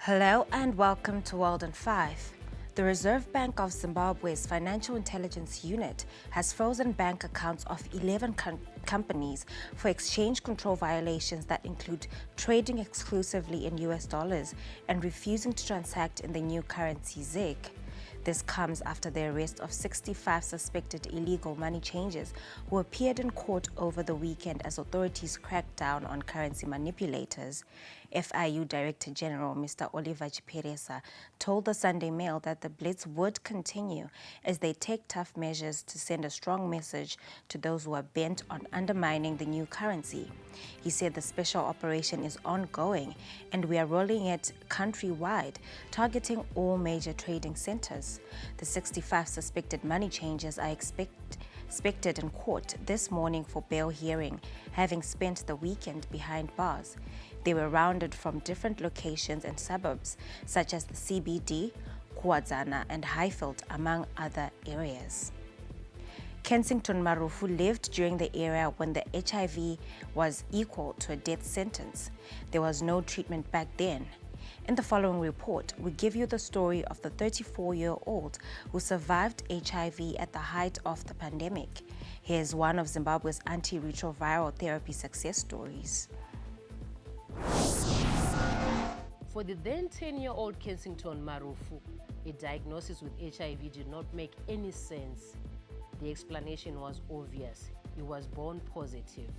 Hello and welcome to WorldIn5. The Reserve Bank of Zimbabwe's Financial Intelligence Unit has frozen bank accounts of 11 companies for exchange control violations that include trading exclusively in US dollars and refusing to transact in the new currency ZiG. This comes after the arrest of 65 suspected illegal money changers who appeared in court over the weekend as authorities cracked down on currency manipulators. FIU Director General Mr. Oliver Chiperesa told the Sunday Mail that the blitz would continue as they take tough measures to send a strong message to those who are bent on undermining the new currency. He said the special operation is ongoing and we are rolling it countrywide, targeting all major trading centers. The 65 suspected money changers are expected in court this morning for bail hearing, having spent the weekend behind bars. They were rounded from different locations and suburbs, such as the CBD, Kuwadzana, and Highfield, among other areas. Kensington Marufu lived during the era when the HIV was equal to a death sentence. There was no treatment back then. In the following report, we give you the story of the 34-year-old who survived HIV at the height of the pandemic. Here's one of Zimbabwe's antiretroviral therapy success stories. For the then 10-year-old Kensington Marufu, a diagnosis with HIV did not make any sense. The explanation was obvious. He was born positive.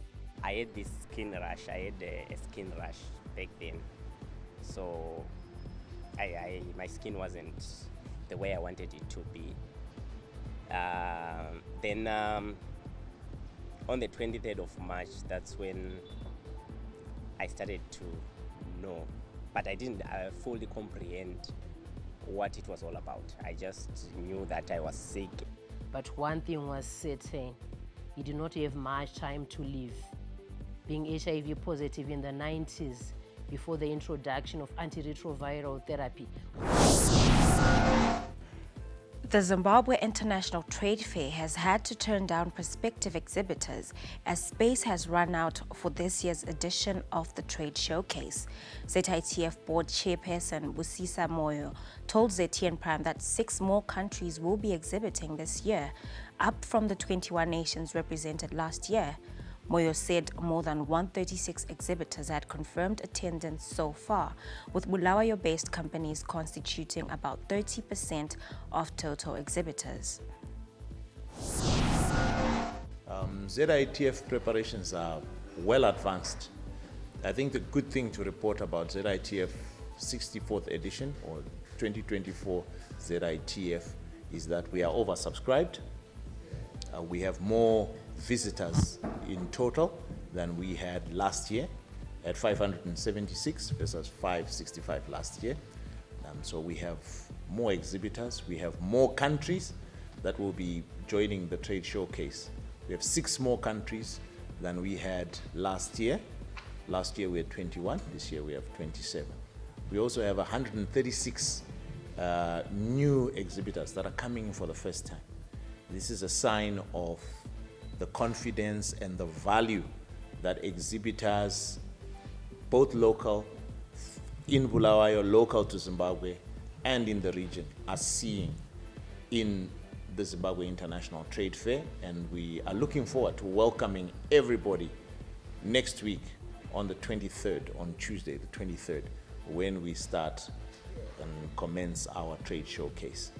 I had this skin rash. I had a skin rash back then. So my skin wasn't the way I wanted it to be. Then on the 23rd of March, that's when I started to know, but I didn't fully comprehend what it was all about. I just knew that I was sick. But one thing was certain, he did not have much time to live. Being HIV positive in the 90s, before the introduction of antiretroviral therapy. The Zimbabwe International Trade Fair has had to turn down prospective exhibitors as space has run out for this year's edition of the trade showcase. ZITF board chairperson Busisa Moyo told ZTN Prime that 6 more countries will be exhibiting this year, up from the 21 nations represented last year. Moyo said more than 136 exhibitors had confirmed attendance so far, with Bulawayo-based companies constituting about 30% of total exhibitors. ZITF preparations are well advanced. I think the good thing to report about ZITF 64th edition or 2024 ZITF is that we are oversubscribed. We have more visitors in total than we had last year at 576 versus 565 last year. So we have more exhibitors, we have more countries that will be joining the trade showcase. We have 6 more countries than we had last year. Last year we had 21, this year we have 27. We also have 136 new exhibitors that are coming for the first time. This is a sign of the confidence and the value that exhibitors, both local, in Bulawayo, local to Zimbabwe, and in the region, are seeing in the Zimbabwe International Trade Fair. And we are looking forward to welcoming everybody next week on the 23rd, on Tuesday, the 23rd, when we start and commence our trade showcase.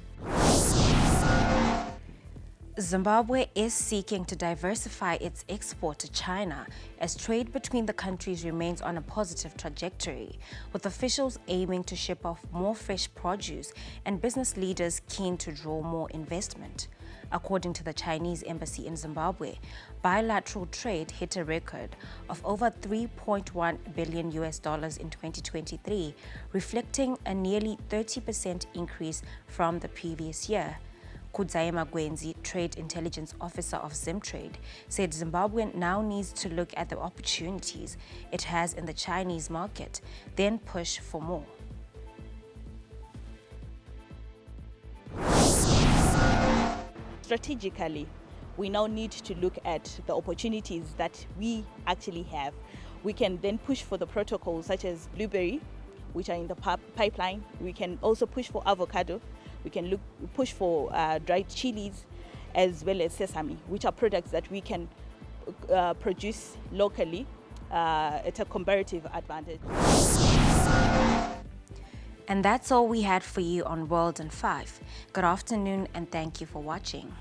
Zimbabwe is seeking to diversify its export to China as trade between the countries remains on a positive trajectory, with officials aiming to ship off more fresh produce and business leaders keen to draw more investment. According to the Chinese embassy in Zimbabwe, bilateral trade hit a record of over $3.1 billion in 2023, reflecting a nearly 30% increase from the previous year. Kudzayema Gwenzi, Trade Intelligence Officer of Zimtrade, said Zimbabwe now needs to look at the opportunities it has in the Chinese market, then push for more. Strategically, we now need to look at the opportunities that we actually have. We can then push for the protocols such as Blueberry, which are in the pipeline. We can also push for avocado. We can push for dried chilies, as well as sesame, which are products that we can produce locally at a comparative advantage. And that's all we had for you on WorldIn5. Good afternoon and thank you for watching.